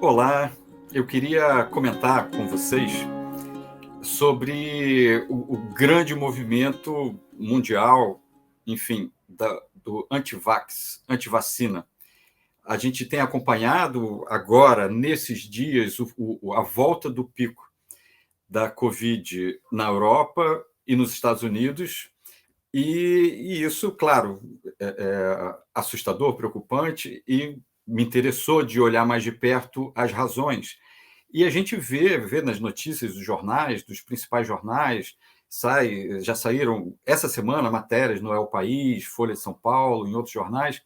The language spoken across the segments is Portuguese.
Olá, eu queria comentar com vocês sobre o grande movimento mundial, enfim, do anti-vax, anti-vacina. A gente tem acompanhado agora, nesses dias, a volta do pico da Covid na Europa e nos Estados Unidos, e isso, claro, é assustador, preocupante, e me interessou de olhar mais de perto as razões. E a gente vê nas notícias dos jornais, dos principais jornais, já saíram essa semana matérias no El País, Folha de São Paulo, em outros jornais,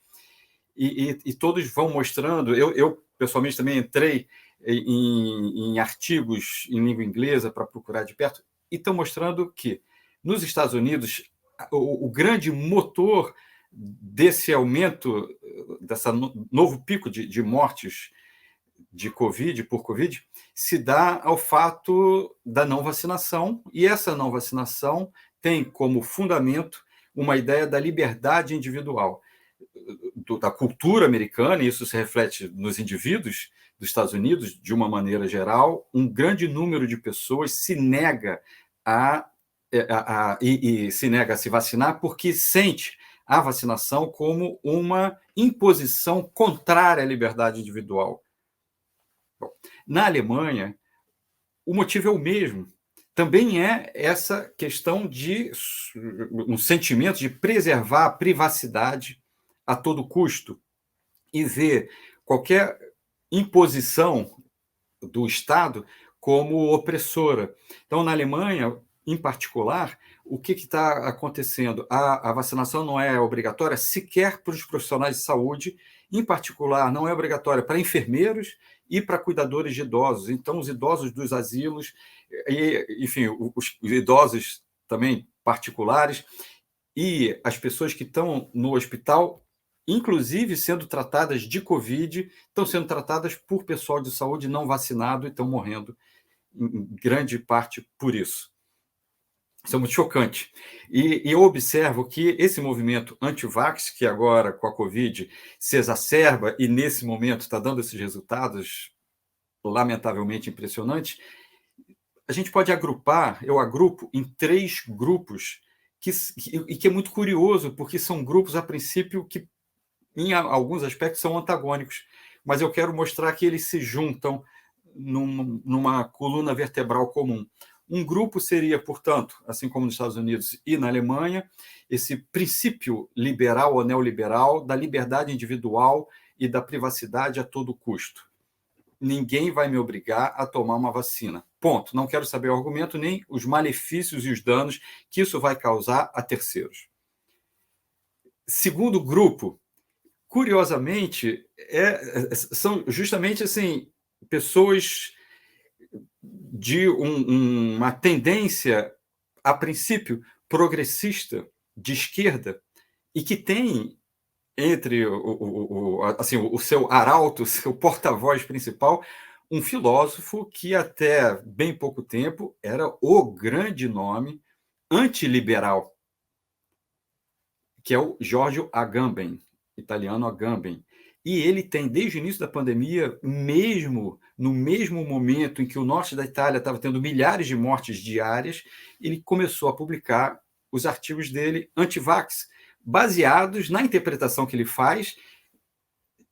e todos vão mostrando. Eu, pessoalmente, também entrei em artigos em língua inglesa para procurar de perto, e estão mostrando que, nos Estados Unidos, o grande motor desse aumento, desse novo pico de mortes de Covid, por Covid, se dá ao fato da não vacinação, e essa não vacinação tem como fundamento uma ideia da liberdade individual, da cultura americana, e isso se reflete nos indivíduos dos Estados Unidos, de uma maneira geral. Um grande número de pessoas se nega se nega a se vacinar porque sente a vacinação como uma imposição contrária à liberdade individual. Bom, na Alemanha, o motivo é o mesmo. Também é essa questão de um sentimento de preservar a privacidade a todo custo e ver qualquer imposição do Estado como opressora. Então, na Alemanha, em particular, o que está acontecendo? A vacinação não é obrigatória sequer para os profissionais de saúde, em particular, não é obrigatória para enfermeiros e para cuidadores de idosos. Então, os idosos dos asilos, enfim, os idosos também particulares, e as pessoas que estão no hospital, inclusive sendo tratadas de Covid, estão sendo tratadas por pessoal de saúde não vacinado e estão morrendo, em grande parte, por isso. Isso é muito chocante. E eu observo que esse movimento anti-vax, que agora, com a Covid, se exacerba e, nesse momento, está dando esses resultados lamentavelmente impressionantes, a gente pode agrupar, eu agrupo em 3 grupos, que é muito curioso, porque são grupos, a princípio, que, em alguns aspectos, são antagônicos, mas eu quero mostrar que eles se juntam numa coluna vertebral comum. Um grupo seria, portanto, assim como nos Estados Unidos e na Alemanha, esse princípio liberal ou neoliberal da liberdade individual e da privacidade a todo custo. Ninguém vai me obrigar a tomar uma vacina. Ponto. Não quero saber o argumento, nem os malefícios e os danos que isso vai causar a terceiros. Segundo grupo, curiosamente, são justamente assim, pessoas de uma tendência, a princípio, progressista, de esquerda, e que tem entre o seu arauto, o seu porta-voz principal, um filósofo que até bem pouco tempo era o grande nome antiliberal, que é o Giorgio Agamben, italiano Agamben. E ele tem, desde o início da pandemia, mesmo no mesmo momento em que o norte da Itália estava tendo milhares de mortes diárias, ele começou a publicar os artigos dele anti-vax, baseados na interpretação que ele faz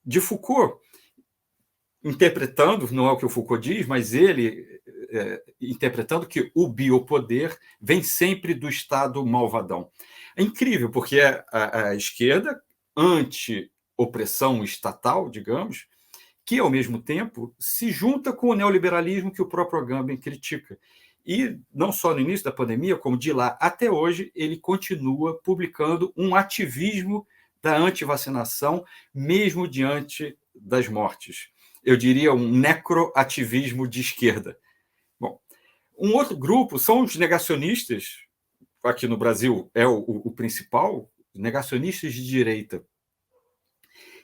de Foucault, interpretando, não é o que o Foucault diz, mas ele interpretando que o biopoder vem sempre do Estado malvadão. É incrível, porque a esquerda, anti-opressão estatal, digamos, que, ao mesmo tempo, se junta com o neoliberalismo que o próprio Agamben critica. E não só no início da pandemia, como de lá até hoje, ele continua publicando um ativismo da antivacinação, mesmo diante das mortes. Eu diria um necroativismo de esquerda. Bom, um outro grupo são os negacionistas, aqui no Brasil é o principal, negacionistas de direita,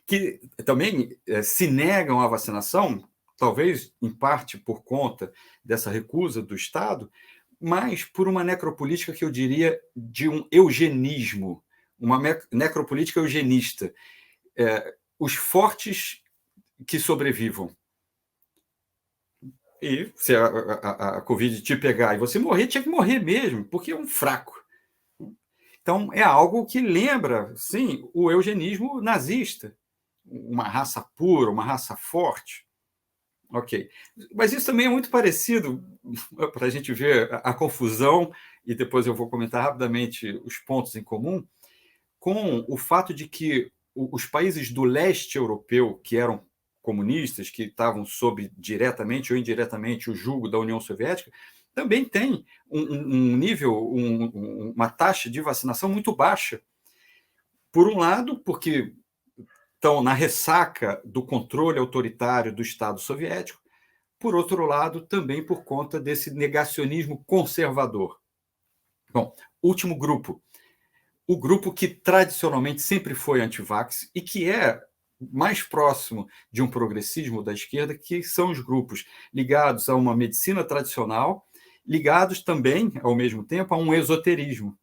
que também se negam à vacinação, talvez em parte por conta dessa recusa do Estado, mas por uma necropolítica que eu diria de um eugenismo, uma necropolítica eugenista. Os fortes que sobrevivam. E se a Covid te pegar e você morrer, tinha que morrer mesmo, porque é um fraco. Então, é algo que lembra, sim, o eugenismo nazista. Uma raça pura, uma raça forte. Ok. Mas isso também é muito parecido, para a gente ver a confusão, e depois eu vou comentar rapidamente os pontos em comum, com o fato de que os países do leste europeu, que eram comunistas, que estavam sob diretamente ou indiretamente o jugo da União Soviética, também têm um nível, uma taxa de vacinação muito baixa. Por um lado, porque estão na ressaca do controle autoritário do Estado soviético, por outro lado, também por conta desse negacionismo conservador. Bom, último grupo. O grupo que tradicionalmente sempre foi anti-vax e que é mais próximo de um progressismo da esquerda, que são os grupos ligados a uma medicina tradicional, ligados também, ao mesmo tempo, a um esoterismo.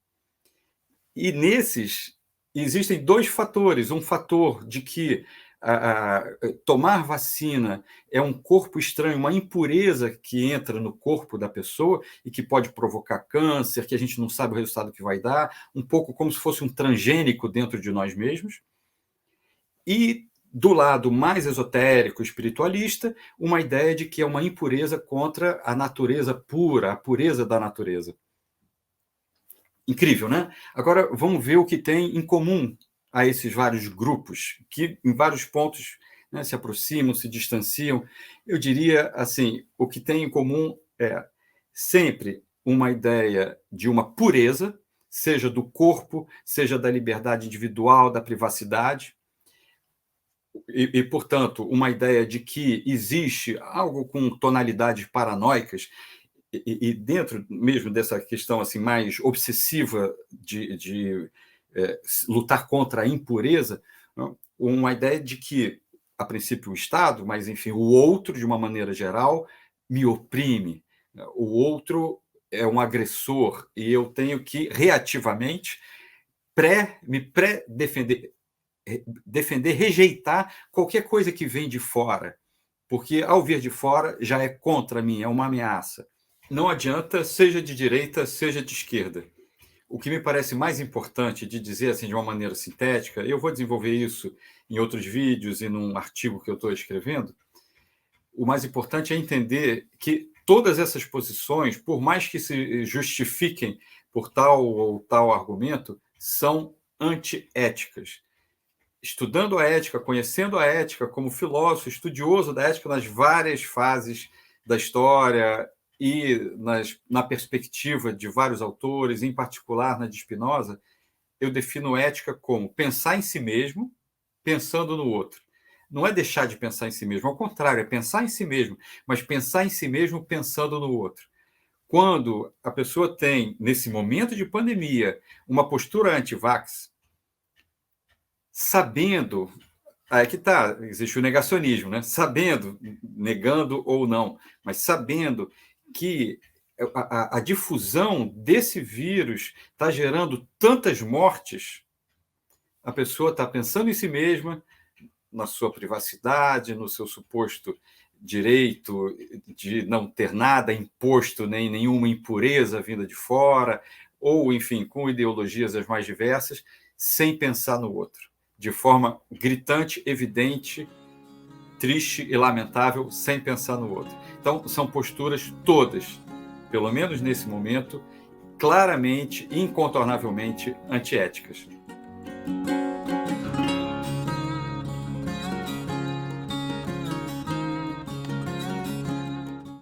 E nesses existem dois fatores. Um fator de que tomar vacina é um corpo estranho, uma impureza que entra no corpo da pessoa e que pode provocar câncer, que a gente não sabe o resultado que vai dar, um pouco como se fosse um transgênico dentro de nós mesmos. E, do lado mais esotérico, espiritualista, uma ideia de que é uma impureza contra a natureza pura, a pureza da natureza. Incrível, né? Agora, vamos ver o que tem em comum a esses vários grupos, que em vários pontos, né, se aproximam, se distanciam. Eu diria assim, o que tem em comum é sempre uma ideia de uma pureza, seja do corpo, seja da liberdade individual, da privacidade, e, portanto, uma ideia de que existe algo com tonalidades paranoicas, e dentro mesmo dessa questão assim mais obsessiva de lutar contra a impureza, uma ideia de que, a princípio, o Estado, mas, enfim, o outro, de uma maneira geral, me oprime. O outro é um agressor e eu tenho que, reativamente, me pré-defender, rejeitar qualquer coisa que vem de fora, porque, ao vir de fora, já é contra mim, é uma ameaça. Não adianta, seja de direita, seja de esquerda. O que me parece mais importante de dizer assim de uma maneira sintética, eu vou desenvolver isso em outros vídeos e num artigo que eu estou escrevendo, o mais importante é entender que todas essas posições, por mais que se justifiquem por tal ou tal argumento, são antiéticas. Estudando a ética, conhecendo a ética como filósofo, estudioso da ética nas várias fases da história e na perspectiva de vários autores, em particular na de Spinoza, eu defino ética como pensar em si mesmo, pensando no outro. Não é deixar de pensar em si mesmo, ao contrário, é pensar em si mesmo, mas pensar em si mesmo pensando no outro. Quando a pessoa tem, nesse momento de pandemia, uma postura anti-vax, sabendo, aí que está, existe o negacionismo, né? Sabendo, negando ou não, mas sabendo que a difusão desse vírus está gerando tantas mortes, a pessoa está pensando em si mesma, na sua privacidade, no seu suposto direito de não ter nada imposto, nem nenhuma impureza vinda de fora, ou, enfim, com ideologias as mais diversas, sem pensar no outro, de forma gritante, evidente, triste e lamentável, sem pensar no outro. Então, são posturas todas, pelo menos nesse momento, claramente, incontornavelmente antiéticas.